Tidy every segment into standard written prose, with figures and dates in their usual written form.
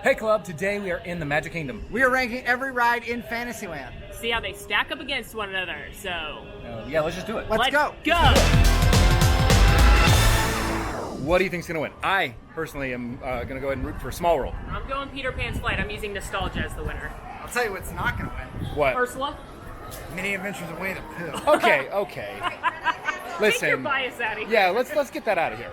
Hey club, today we are in the Magic Kingdom. We are ranking every ride in Fantasyland. See how they stack up against one another, so... Yeah, let's just do it. Let's go. What do you think's gonna win? I personally am gonna go ahead and root for Small World. I'm going Peter Pan's Flight. I'm using nostalgia as the winner. I'll tell you what's not going to win. What? Ursula? Mini Adventures of Winnie the Pooh. Okay. Listen. Take your bias out of here. Yeah, let's get that out of here.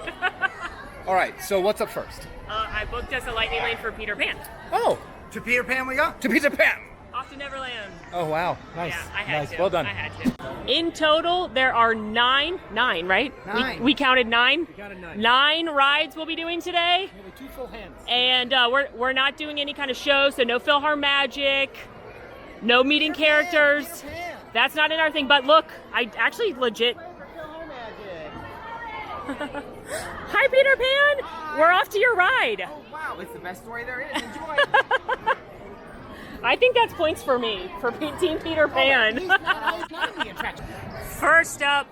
All right, so what's up first? I booked us a lightning lane for Peter Pan. Oh, To Peter Pan we go. to Peter Pan. Off to Neverland. Oh wow, nice. Yeah, I had nice. to. Well done. I had to. In total, there are nine, right? 9. We counted 9. We counted 9. 9 rides we'll be doing today. Nearly 2 full hands. And we're not doing any kind of show, so no PhilharMagic, no meeting characters. Peter Pan. That's not in our thing, but look, I actually legit... Hi, Peter Pan! We're off to your ride. Oh wow, it's the best story there is. Enjoy. I think that's points for me, for Team Peter Pan. He's not in the attraction. First up,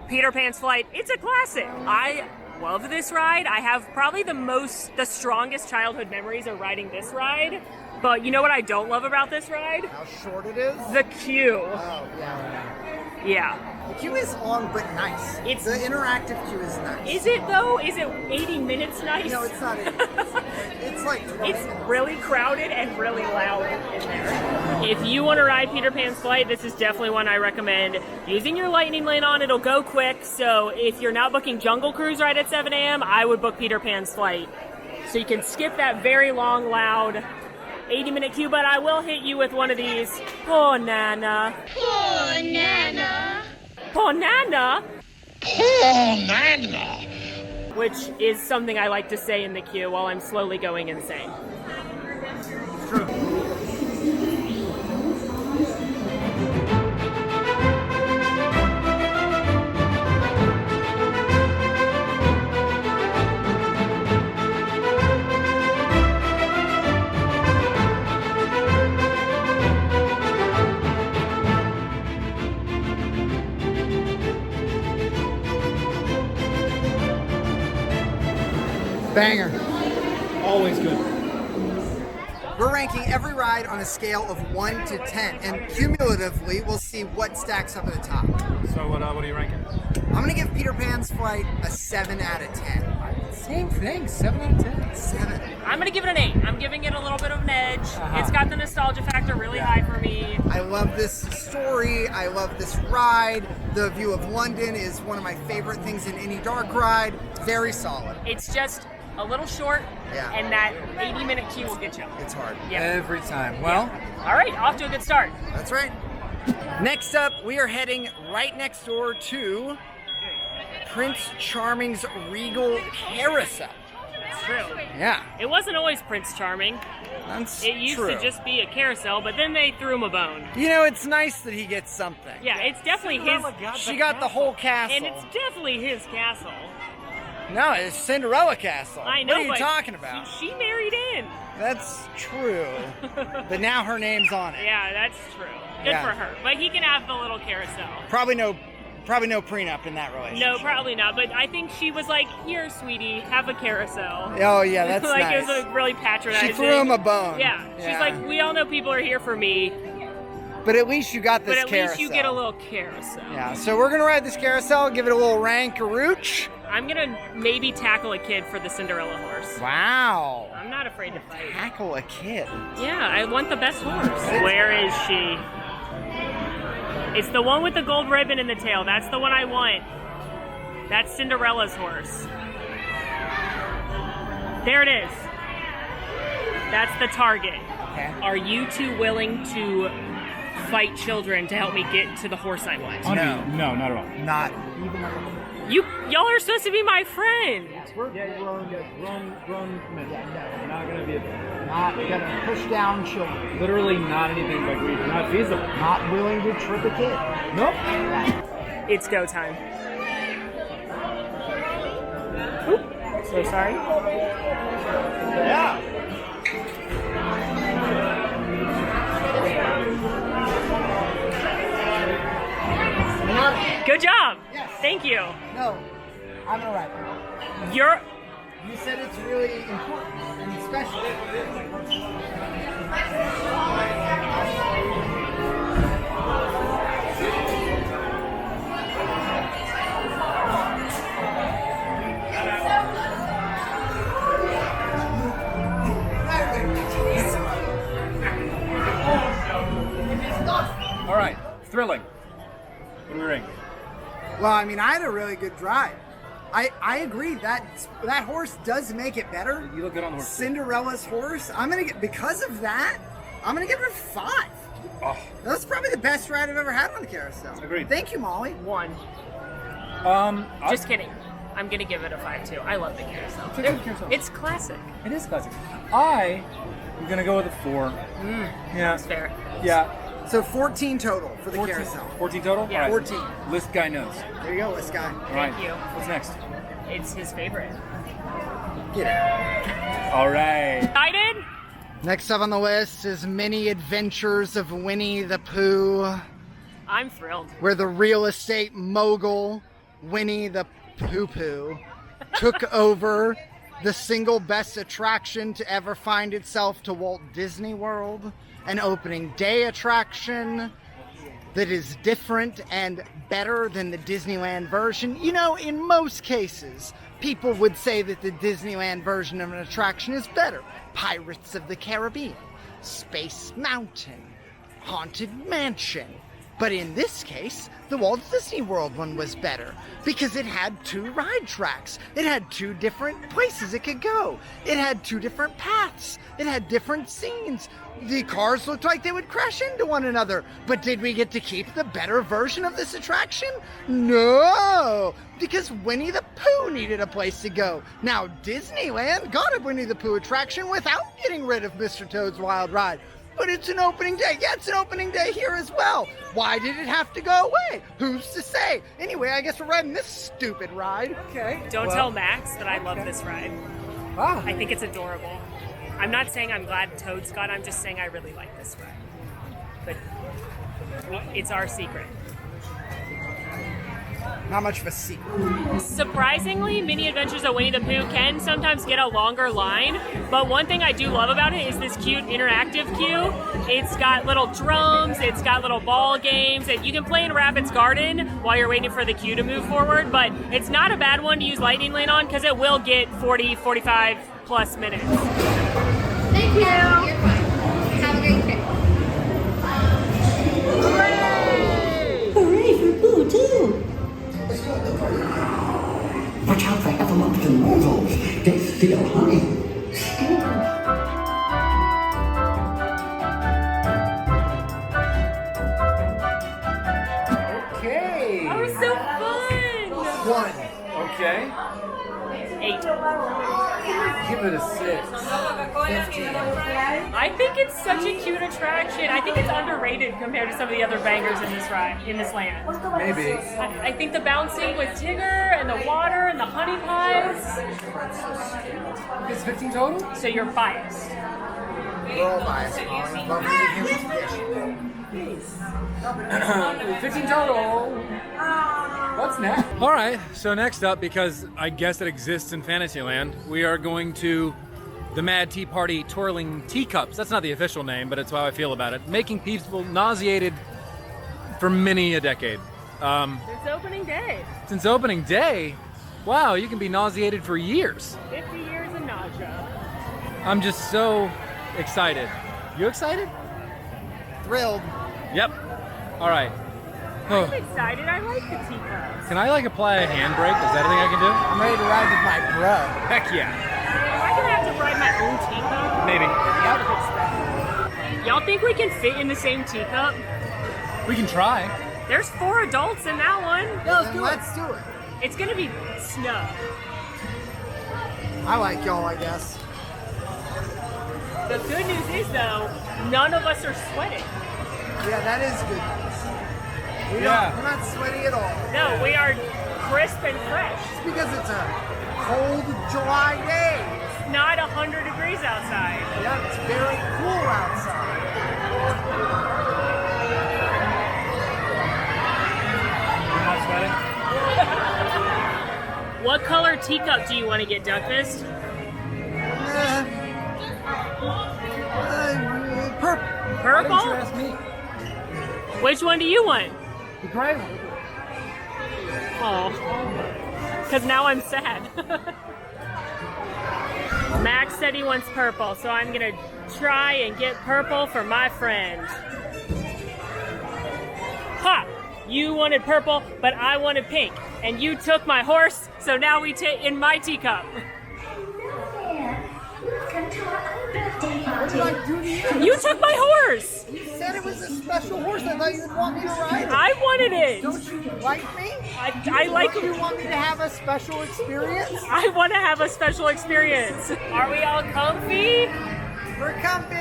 Peter Pan's Flight. It's a classic. I love this ride. I have probably the strongest childhood memories of riding this ride. But you know what I don't love about this ride? How short it is? The queue. Oh yeah. Yeah. The queue is long but nice. It's- the interactive queue is nice. Is it though? Is it 80 minutes nice? No, it's not. It's like 20 It's minutes. really crowded and really loud in there. If you want to ride Peter Pan's Flight, this is definitely one I recommend. Using your lightning lane on, it'll go quick. So if you're not booking Jungle Cruise right at 7 a.m., I would book Peter Pan's Flight. So you can skip that very long, loud 80-minute queue, but I will hit you with one of these. Oh, Nana. Poor Nana. Oh, Nana. Poor Nana. Which is something I like to say in the queue while I'm slowly going insane. Banger. Always good. We're ranking every ride on a scale of 1 to 10, and cumulatively, we'll see what stacks up at the top. So what are you ranking? I'm gonna give Peter Pan's Flight a 7 out of 10. Same thing. 7 out of 10. 7. I'm going to give it an 8. I'm giving it a little bit of an edge. It's got the nostalgia factor really high for me. I love this story. I love this ride. The view of London is one of my favorite things in any dark ride. Very solid. It's just a little short, Yeah. and that 80-minute queue will get you. It's hard. Yeah. Every time. Well, All right, off to a good start. That's right. Next up, we are heading right next door to Prince Charming's Regal Carousel. It's true. Yeah, It wasn't always Prince Charming. that's It used true. to just be a carousel, but then they threw him a bone. You know, it's nice that he gets something. Yeah, it's definitely his, She got the whole castle. and it's definitely his castle. No, it's Cinderella Castle. I know, What are you but talking about? She married in. That's true. But now her name's on it. Yeah, that's true. Good Yeah. for her. But he can have the little carousel. Probably no prenup in that relationship. No, probably not. But I think she was like, "Here, sweetie, have a carousel." Oh yeah, that's like nice. it was really patronizing. She threw him a bone. Yeah, she's like, "We all know people are here for me, But at least you got this but at carousel. least you get a little carousel." Yeah, so we're gonna ride this carousel, give it a little rank-a-rooch. I'm gonna maybe tackle a kid for the Cinderella horse. Wow. I'm not afraid to fight. Tackle a kid. Yeah, I want the best horse. Where is she? It's the one with the gold ribbon in the tail. That's the one I want. That's Cinderella's horse. There it is. That's the target. Okay. Are you two willing to fight children to help me get to the horse I want? No. no, not at all. Not. Y'all are supposed to be my friend. We're grown men. We're not gonna be Not gonna push down children. literally not anything like we do. Not feasible. Not willing to trip a kid. Nope. It's go time. Oop, so sorry. Yeah. Good job. Yes. Thank you. No, I'm alright. You're You said it's really important and special. All right, thrilling. What do we ring? Well, I mean, I had a really good drive. I agree that horse does make it better. You look good on the horse. Cinderella's horse. Because of that, I'm gonna give it a 5. Oh, That's probably the best ride I've ever had on the carousel. Agreed. Thank you, Molly. 1. Just kidding. I'm gonna give it a 5 too. I love the carousel. It's a good carousel. It's classic. It is classic. I am gonna go with a 4. Yeah. That's fair. Yeah. So 14 total for the carousel. 14 total? Yeah. All right. 14. List guy knows. There you go, this guy. All right. Thank you. What's next? It's his favorite. Get it. All right. Excited? Next up on the list is Many Adventures of Winnie the Pooh, I'm thrilled. where the real estate mogul, Winnie the Pooh, took over the single best attraction to ever find itself to Walt Disney World, an opening day attraction that is different and better than the Disneyland version. You know, in most cases, people would say that the Disneyland version of an attraction is better. Pirates of the Caribbean, Space Mountain, Haunted Mansion. But in this case, the Walt Disney World one was better because it had 2 ride tracks. It had 2 different places it could go. It had 2 different paths. It had different scenes. The cars looked like they would crash into one another. But did we get to keep the better version of this attraction? No, because Winnie the Pooh needed a place to go. Now, Disneyland got a Winnie the Pooh attraction without getting rid of Mr. Toad's Wild Ride. But it's an opening day. Yeah, it's an opening day here as well. Why did it have to go away? Who's to say? Anyway, I guess we're riding this stupid ride. Okay. Don't tell Max that I love this ride. Ah. I think it's adorable. I'm not saying I'm glad Toad's gone, I'm just saying I really like this ride. But it's our secret. Not much of a secret. Surprisingly, Mini Adventures of Winnie the Pooh can sometimes get a longer line, but one thing I do love about it is this cute interactive queue. It's got little drums, it's got little ball games, and you can play in Rabbit's Garden while you're waiting for the queue to move forward, but it's not a bad one to use Lightning Lane on because it will get 40, 45 plus minutes. Thank you. You're fine. Have a great trip. Hooray for Pooh, too! Watch out for Epilogue Moguls. They steal honey. Okay. That was so fun! 1. Okay. 8. Give it a 6. 15. I think it's such a cute attraction. I think it's underrated compared to some of the other bangers in this ride, in this land. Maybe. I think the bouncing with Tigger and the water and the honey pies. It's 15 total? So you're biased. We're all biased, Molly, but we give him tradition. 15 total. What's next? All right, so next up, because I guess it exists in Fantasyland, we are going to the Mad Tea Party Twirling Teacups. That's not the official name, but it's how I feel about it. Making people nauseated for many a decade. Since opening day. Since opening day? Wow, you can be nauseated for years. 50 years of nausea. I'm just so excited. You excited? Thrilled. Yep. All right. Oh. I'm excited. I like the teacups. Can I apply a handbrake? Is that a thing I can do? I'm ready to ride with my bro. Heck yeah. Am I gonna have to ride my own teacup? Maybe. Y'all think we can fit in the same teacup? We can try. There's 4 adults in that one. Let's do it. It's gonna be snug. I like y'all, I guess. The good news is though, none of us are sweating. Yeah, that is good news. We're not sweaty at all. No, we are crisp and fresh. It's because it's a cold July day. It's not 100 degrees outside. Yeah, it's very cool outside. You're not sweating? What color teacup do you want to get, Duckfist? Purple. Why didn't you Purple? ask me? Which one do you want? The gray one. Oh, because now I'm sad. Max said he wants purple, so I'm gonna try and get purple for my friend. Ha! You wanted purple, but I wanted pink, and you took my horse, so now we take in my teacup. What did I do to you? You took my horse. You said it was a special horse. I thought you'd want me to ride it. I wanted it. Don't you like me? I like Don't you want me to have a special experience? I want to have a special experience. Are we all comfy? We're comfy.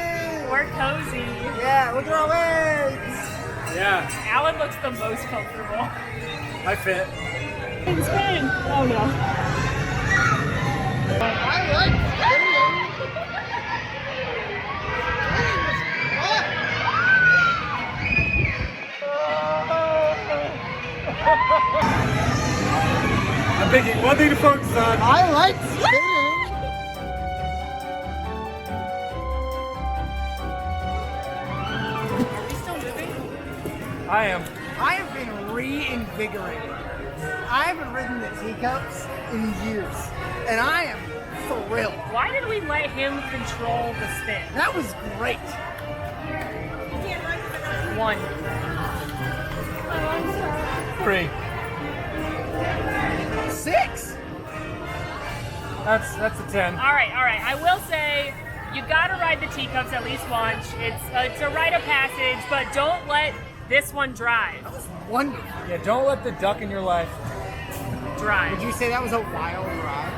We're cozy. Yeah, look at our legs. Yeah, Alan looks the most comfortable. I fit. It's fine. Oh no. I like I'm thinking one thing to focus on. I like spinning. Are we still moving? I am. I have been reinvigorated. I haven't ridden the teacups in years, and I am thrilled. Why did we let him control the spin? That was great. 1. 3. 6. That's a 10. All right. I will say you gotta ride the teacups at least once. It's a rite of passage, but don't let this one drive. Wonderful. Yeah, don't let the duck in your life. Drive. Would you say that was a wild ride?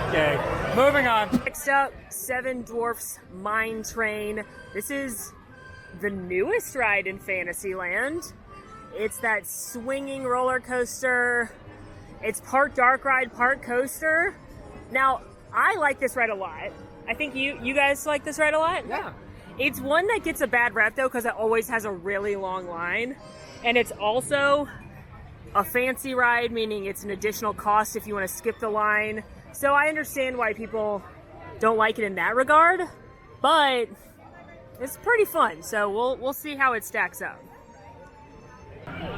Okay, moving on. Next up, Seven Dwarfs Mine Train. This is the newest ride in Fantasyland. It's that swinging roller coaster. It's part dark ride, part coaster. Now, I like this ride a lot. I think you guys like this ride a lot? Yeah. It's one that gets a bad rep though because it always has a really long line. And it's also a fancy ride, meaning it's an additional cost if you want to skip the line. So I understand why people don't like it in that regard, but it's pretty fun. So we'll see how it stacks up.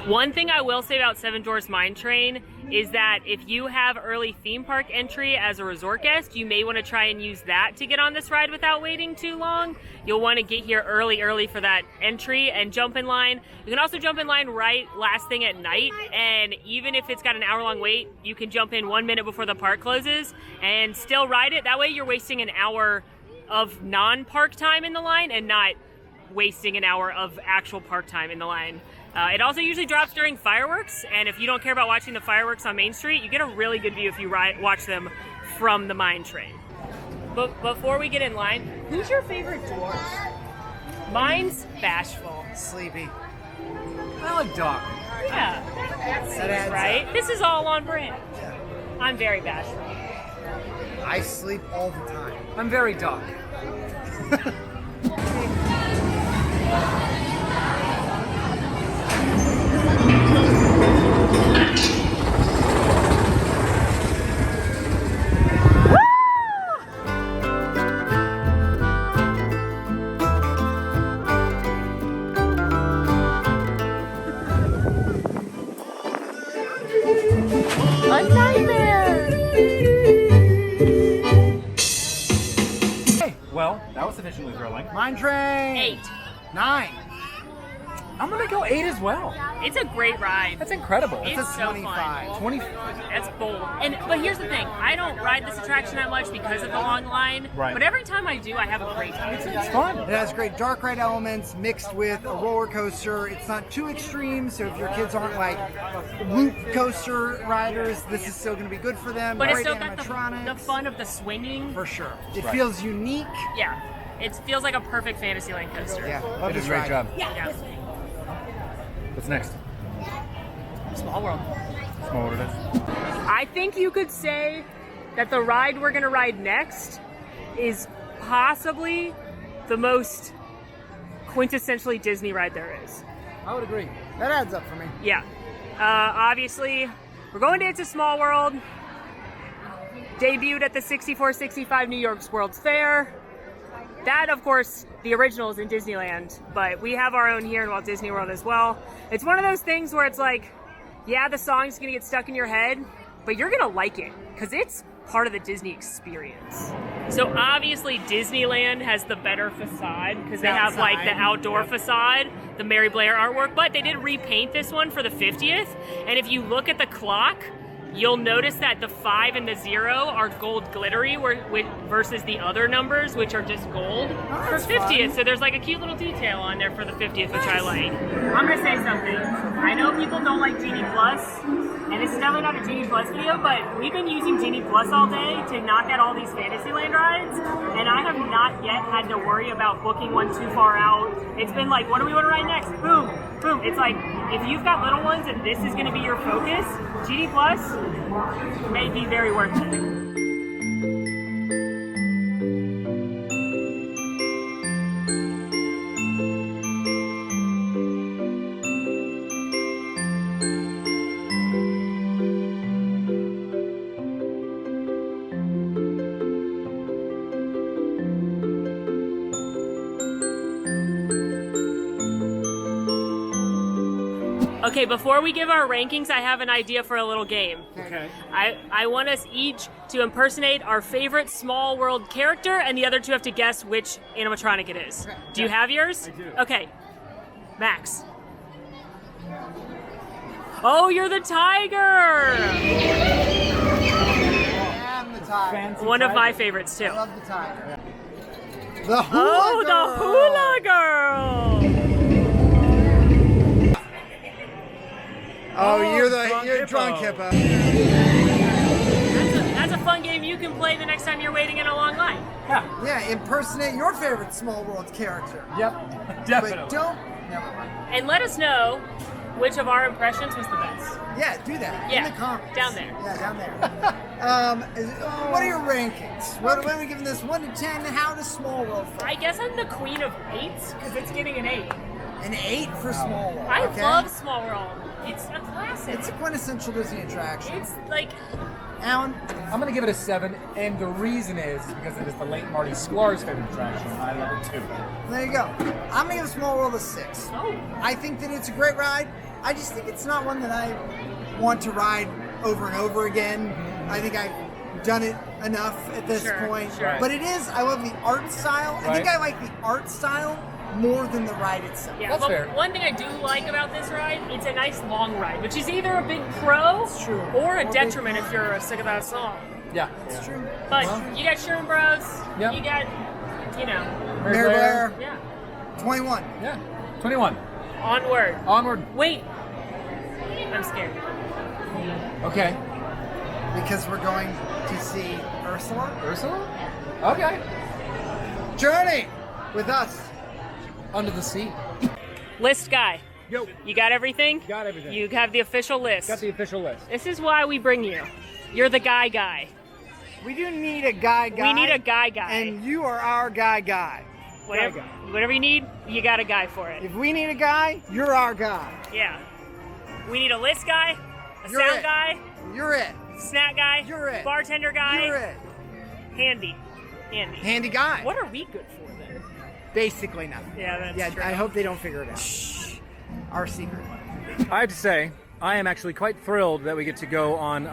One thing I will say about Seven Dwarfs Mine Train is that if you have early theme park entry as a resort guest, you may want to try and use that to get on this ride without waiting too long. You'll want to get here early for that entry and jump in line. You can also jump in line right last thing at night, and even if it's got an hour-long wait, you can jump in 1 minute before the park closes and still ride it. That way you're wasting an hour of non-park time in the line and not wasting an hour of actual park time in the line. It also usually drops during fireworks, and if you don't care about watching the fireworks on Main Street, you get a really good view if you watch them from the mine train. But before we get in line, who's your favorite dwarf? Mine's Bashful. Sleepy. I like Doc. Yeah, That adds right? This is all on brand. Yeah. I'm very bashful. I sleep all the time. I'm very Doc. A nightmare! Hey, well, that was sufficiently thrilling. Mine train. 8. 9. I'm gonna go 8 as well. It's a great ride. That's incredible. It's It's a so 25. fun. 20. That's bold. But here's the thing. I don't ride this attraction that much because of the long line. Right. But every time I do, I have a great time. It's fun. It has great dark ride elements mixed with a roller coaster. It's not too extreme, so if your kids aren't like loop coaster riders, this is still going to be good for them. But it's Great still got animatronics. the fun of the swinging. For sure. It Right. feels unique. Yeah. It feels like a perfect Fantasyland coaster. Yeah, They love did this a great ride. job. Yeah. What's next? Small World. Small World it is. I think you could say that the ride we're going to ride next is possibly the most quintessentially Disney ride there is. I would agree. That adds up for me. Yeah. Obviously, we're going to It's a Small World. Debuted at the 64-65 New York's World's Fair. That, of course, the original is in Disneyland, but we have our own here in Walt Disney World as well. It's one of those things where it's like, yeah, the song's gonna get stuck in your head, but you're gonna like it, because it's part of the Disney experience. So obviously Disneyland has the better facade, because they have like the outdoor facade, the Mary Blair artwork, but they did repaint this one for the 50th, and if you look at the clock, you'll notice that the 5 and the 0 are gold glittery versus the other numbers, which are just gold for 50th. Fun. So there's like a cute little detail on there for the 50th, which I like. I'm gonna say something. I know people don't like Genie Plus, and this is definitely not a Genie Plus video, but we've been using Genie Plus all day to knock out all these Fantasyland rides, and I have not yet had to worry about booking one too far out. It's been like, what do we want to ride next? Boom, boom. It's like, if you've got little ones and this is gonna be your focus, Genie Plus may be very worth it. Okay, before we give our rankings, I have an idea for a little game. Okay. I want us each to impersonate our favorite Small World character, and the other two have to guess which animatronic it is. Okay. Do you have yours? I do. Okay. Max. Oh, you're the tiger! I am the tiger. One of my favorites, too. I love the tiger. The hula girl. The hula girl! Oh, you're drunk hippo. That's a fun game you can play the next time you're waiting in a long line. Yeah, impersonate your favorite Small World character. Yep, definitely. But don't. Never mind. And let us know which of our impressions was the best. Yeah, do that. Yeah, in the comments. down there. Yeah, down there. What are your rankings? What are we giving this 1 to 10? How does Small World fall? I guess I'm the queen of 8s because it's getting an 8. An 8 for Small World. I love Small World. It's a classic. It's a quintessential Disney attraction. It's like... Alan? I'm going to give it a 7, and the reason is because it is the late Marty Sklar's favorite attraction. I love it too. There you go. I'm going to give Small World a 6. Oh. I think that it's a great ride. I just think it's not one that I want to ride over and over again. I think I've done it enough at this point. Sure. But it is, I love the art style. I think I like the art style more than the ride itself. Yeah, that's fair. One thing I do like about this ride, it's a nice long ride, which is either a big pro or a detriment if you're sick of that song. Yeah. It's true. But you got Sherman Bros, Yep. you got, you know. Mary Blair. Yeah. 21. Yeah. 21. Onward. Onward. Wait. I'm scared. Okay. Because we're going to see Ursula. Ursula? Okay. Journey with us. Under the Sea. List guy. Yo. You got everything? Got everything. You have the official list. Got the official list. This is why we bring you. You're the guy. We do need a guy. We need a guy. And you are our guy. Whatever you need, you got a guy for it. If we need a guy, you're our guy. Yeah. We need a list guy, You're sound it. guy, You're it. snack guy, You're it. bartender guy, You're it. handy. Handy guy. What are we good for then? Basically nothing. Yeah, that's true. I hope they don't figure it out. Our secret. I have to say, I am actually quite thrilled that we get to go on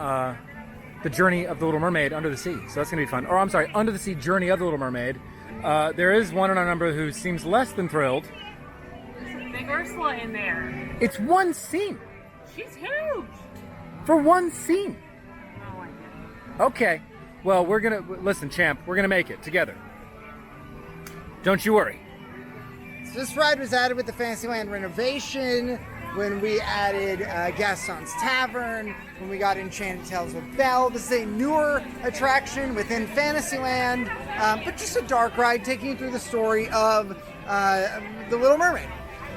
the journey of the Little Mermaid under the sea. So that's going to be fun. Or I'm sorry, under the sea journey of the Little Mermaid. There is one in our number who seems less than thrilled. There's a big Ursula in there. It's one scene. She's huge. For one scene. Oh my goodness. Okay. Well, we're going to... Listen, champ, we're going to make it together. Don't you worry. So this ride was added with the Fantasyland renovation, when we added Gaston's Tavern, when we got Enchanted Tales with Belle. This is a newer attraction within Fantasyland, but just a dark ride taking you through the story of The Little Mermaid.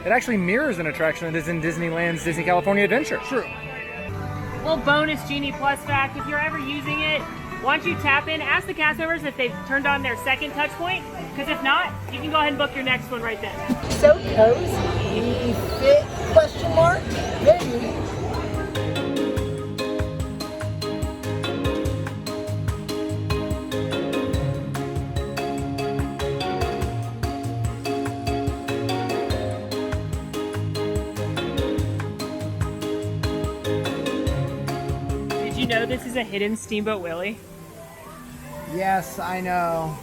It actually mirrors an attraction that is in Disneyland's Disney California Adventure. True. Little bonus Genie Plus fact, if you're ever using it, why don't you tap in, ask the cast members if they've turned on their second touch point, because if not, you can go ahead and book your next one right then. So cozy. Fit? Question mark? Maybe. this is a hidden Steamboat Willie? Yes, I know.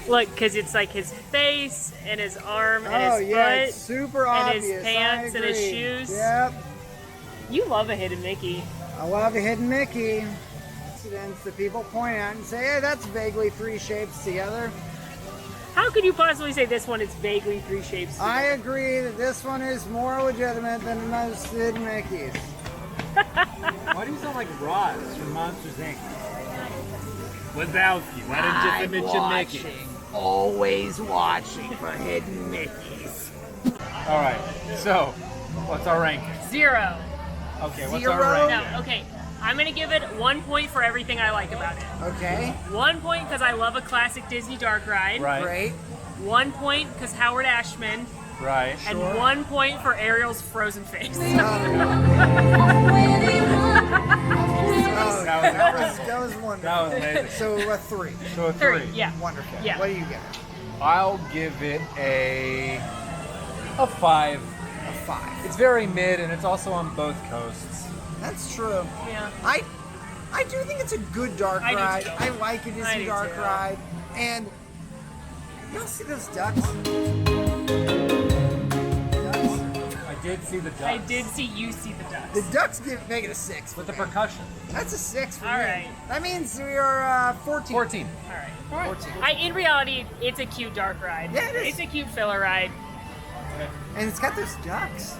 Look, because it's like his face and his arm and Oh his yeah, foot it's super and obvious. his pants I and his agree. shoes. Yep, You love a hidden Mickey. I love a hidden Mickey. Incidents that people point at and say, hey, that's vaguely three shapes together. How could you possibly say this one is vaguely three shapes? I agree that this one is more legitimate than most hidden Mickeys. Why do you sound like Roz from Monsters Inc? Wazowski, why didn't you mention Mickey? Always watching for hidden Mickeys. All right, so what's our ranking? 0. Okay, what's Zero? our ranking? No, okay. I'm gonna give it 1 point for everything I like about it. Okay, 1 point because I love a classic Disney dark ride. Right, great. 1 point because Howard Ashman. right. And 1 point for Ariel's frozen face. Oh, that was wonderful. That was amazing. So a 3. So a 3. Yeah. Wonderful. Yeah. What do you get? I'll give it a 5. A 5. It's very mid, and it's also on both coasts. That's true. Yeah. I do think it's a good dark I do ride. too. I like a I Disney do dark too. ride. And y'all see those ducks? I did see the ducks. I did see you see the ducks. The ducks make it a 6. With the percussion. That's a 6 for All me. right. That means we are 14. 14. All right. In reality, it's a cute dark ride. Yeah, it is. It's a cute filler ride. And it's got those ducks.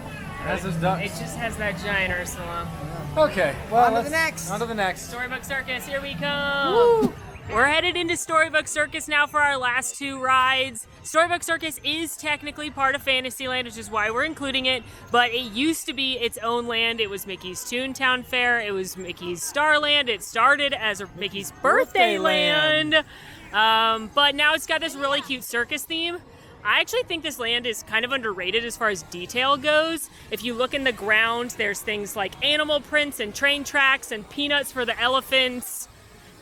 That's those ducks. It just has that giant Ursula. Okay, well, On to let's- the next. On to the next. Storybook Circus, here we come. We're headed into Storybook Circus now for our last 2 rides. Storybook Circus is technically part of Fantasyland, which is why we're including it, but it used to be its own land. It was Mickey's Toontown Fair. It was Mickey's Starland. It started as a Mickey's Birthday Land. But now it's got this really cute circus theme. I actually think this land is kind of underrated as far as detail goes. If you look in the ground, there's things like animal prints and train tracks and peanuts for the elephants.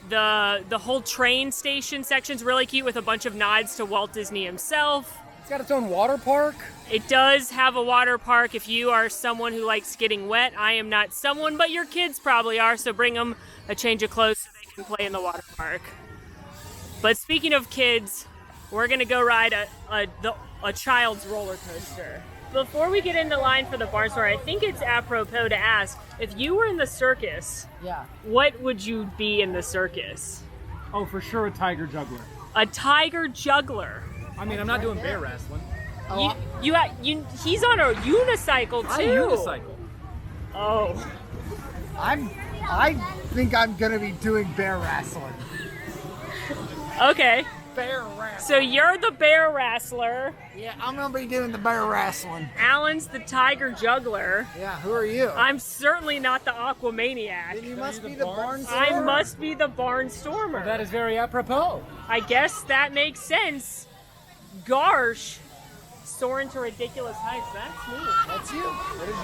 The whole train station section's really cute with a bunch of nods to Walt Disney himself. It's got its own water park. It does have a water park if you are someone who likes getting wet. I am not someone, but your kids probably are, so bring them a change of clothes so they can play in the water park. But speaking of kids, we're gonna go ride a child's roller coaster. Before we get into line for the Barnstormer, I think it's apropos to ask, if you were in the circus, Yeah. what would you be in the circus? Oh, for sure a tiger juggler. A tiger juggler. I mean, I'm not doing bear wrestling. He's on a unicycle too. I unicycle. Oh. I think I'm gonna be doing bear wrestling. Okay. Bear wrestling. So you're the bear wrestler. Yeah, I'm gonna be doing the bear wrestling. Alan's the tiger juggler. Yeah, who are you? I'm certainly not the Aquamaniac. Then you must be the barnstormer. I must be the Barnstormer. That is very apropos. I guess that makes sense. Gosh. Soaring to ridiculous heights. That's me. That's you. That is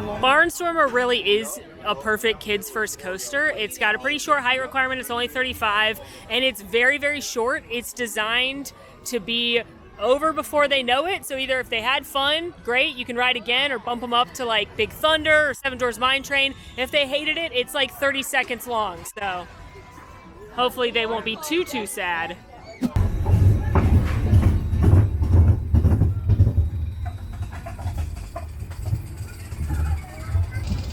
you. Barnstormer really is a perfect kids first coaster. It's got a pretty short height requirement. It's only 35 and it's very, very short. It's designed to be over before they know it. So either if they had fun, great, you can ride again or bump them up to like Big Thunder or Seven Dwarfs Mine Train. If they hated it, it's like 30 seconds long. So hopefully they won't be too sad.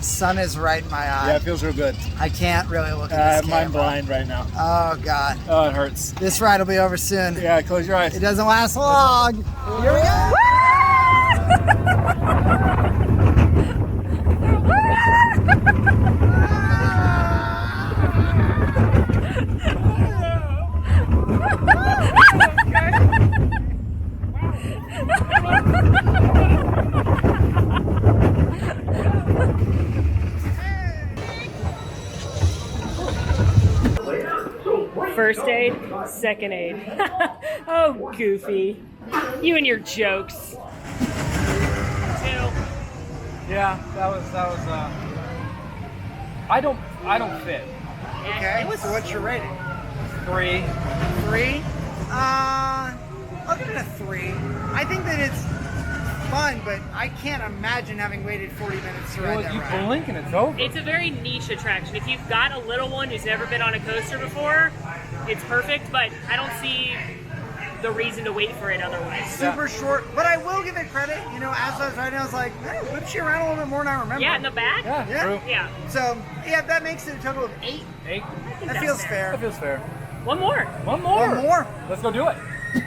Sun is right in my eye. Yeah, it feels real good. I can't really look at this I'm camera. blind right now. Oh god. Oh, it hurts. This ride will be over soon. Yeah, close your eyes. It doesn't last long. Here we go. First aid, second aid. Oh, Goofy. You and your jokes. 2. Yeah, that was I don't fit. Okay, so what's your rating? 3. 3? I'll give it a 3. I think that it's fun, but I can't imagine having waited 40 minutes to ride that You ride. blink and it's over. It's a very niche attraction. If you've got a little one who's never been on a coaster before, it's perfect, but I don't see the reason to wait for it otherwise. Super short, but I will give it credit. You know, as I was riding, I was like, hey, whips you around a little bit more than I remember. Yeah, in the back? Yeah. True. Yeah. So, yeah, that makes it a total of 8. 8. That feels fair. That feels fair. One more. One more. One more. Let's go do it.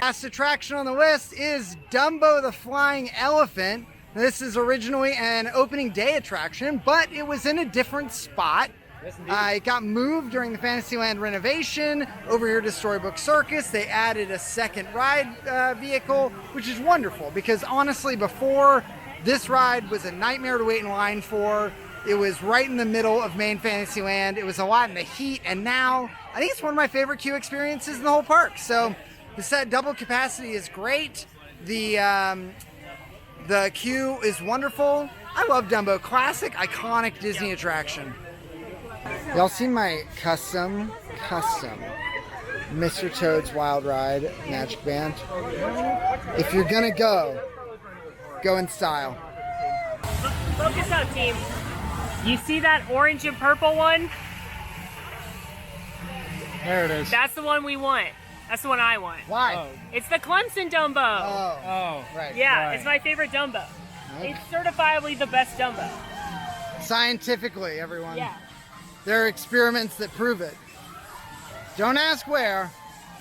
Last attraction on the list is Dumbo the Flying Elephant. This is originally an opening day attraction, but it was in a different spot. Yes, indeed. It got moved during the Fantasyland renovation over here to Storybook Circus. They added a second ride vehicle, which is wonderful because honestly, before this ride was a nightmare to wait in line for. It was right in the middle of main Fantasyland. It was a lot in the heat, and now I think it's one of my favorite queue experiences in the whole park. So the set double capacity is great. The queue is wonderful. I love Dumbo. Classic, iconic Disney attraction. Y'all seen my custom Mr. Toad's Wild Ride Magic Band? If you're gonna go in style. Focus up, team. You see that orange and purple one? There it is. That's the one we want. That's the one I want. Why? Oh. It's the Clemson Dumbo. Oh. Right. Yeah, right. it's my favorite Dumbo. Okay. It's certifiably the best Dumbo. Scientifically, everyone. Yeah. There are experiments that prove it. Don't ask where.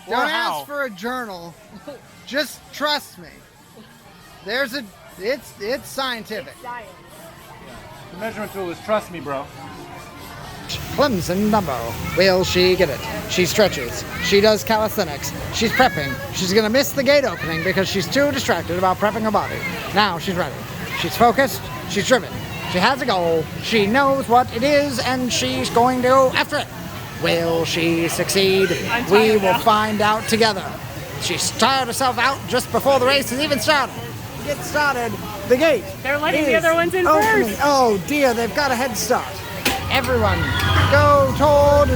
Or Don't how. ask for a journal. Just trust me. It's scientific. Science. The measurement tool is trust me, bro. Clemson Dumbo. Will she get it? She stretches. She does calisthenics. She's prepping. She's gonna miss the gate opening because she's too distracted about prepping her body. Now she's ready. She's focused. She's driven. She has a goal. She knows what it is, and she's going to go after it. Will she succeed? I'm We tired will now. find out together. She's tired herself out just before the race has even started. Get started. The gate. They're letting the is other ones in opening. first. Oh dear, they've got a head start. Everyone, go toward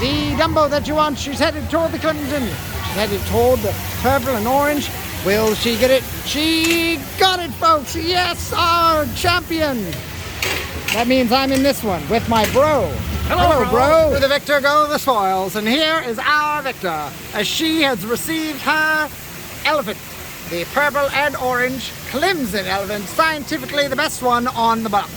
the Dumbo that you want. She's headed toward the Clemson. She's headed toward the purple and orange. Will she get it? She got it, folks. Yes, our champion. That means I'm in this one with my bro. Hello, bro. To the victor go the spoils. And here is our victor as she has received her elephant. The purple and orange Clemson elephant, scientifically the best one on the block.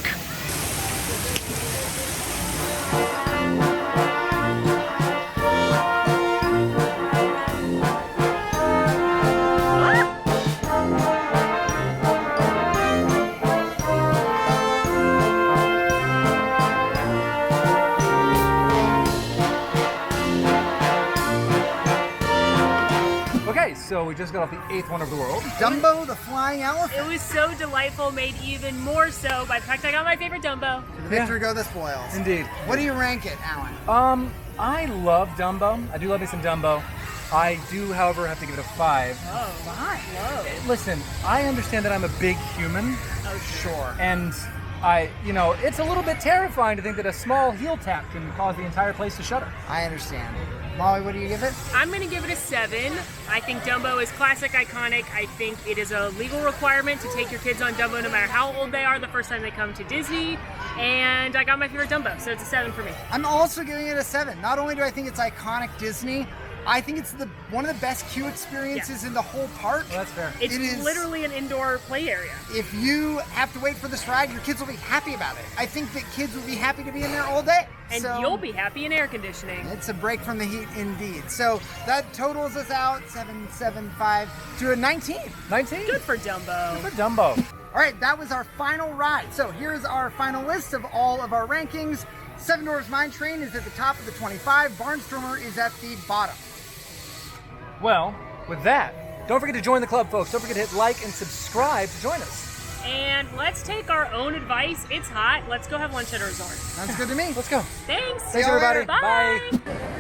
Okay, so we just got off the 8th wonder of the world. Dumbo the Flying Elephant. It was so delightful, made even more so by the fact I got my favorite Dumbo. The victor go the spoils. Indeed. What do you rank it, Alan? I love Dumbo. I do love me some Dumbo. I do, however, have to give it a 5. Oh, whoa. Listen, I understand that I'm a big human, Oh, Sure. and it's a little bit terrifying to think that a small heel tap can cause the entire place to shudder. I understand. Molly, what do you give it? I'm going to give it a 7. I think Dumbo is classic, iconic. I think it is a legal requirement to take your kids on Dumbo no matter how old they are the first time they come to Disney. And I got my favorite Dumbo, so it's a 7 for me. I'm also giving it a 7. Not only do I think it's iconic Disney, I think it's one of the best queue experiences in the whole park. Well, that's fair. It's It is- literally an indoor play area. If you have to wait for this ride, your kids will be happy about it. I think that kids will be happy to be in there all day. And So, you'll be happy in air conditioning. It's a break from the heat indeed. So that totals us out 775 to a 19. 19? Good for Dumbo. For Dumbo. All right, that was our final ride. So here's our final list of all of our rankings. Seven Dwarfs Mine Train is at the top of the 25. Barnstormer is at the bottom. Well, with that, don't forget to join the club, folks. Don't forget to hit like and subscribe to join us. And let's take our own advice. It's hot. Let's go have lunch at a resort. Sounds good to me. Let's go. Thanks. See you all everybody. later. Bye. Bye.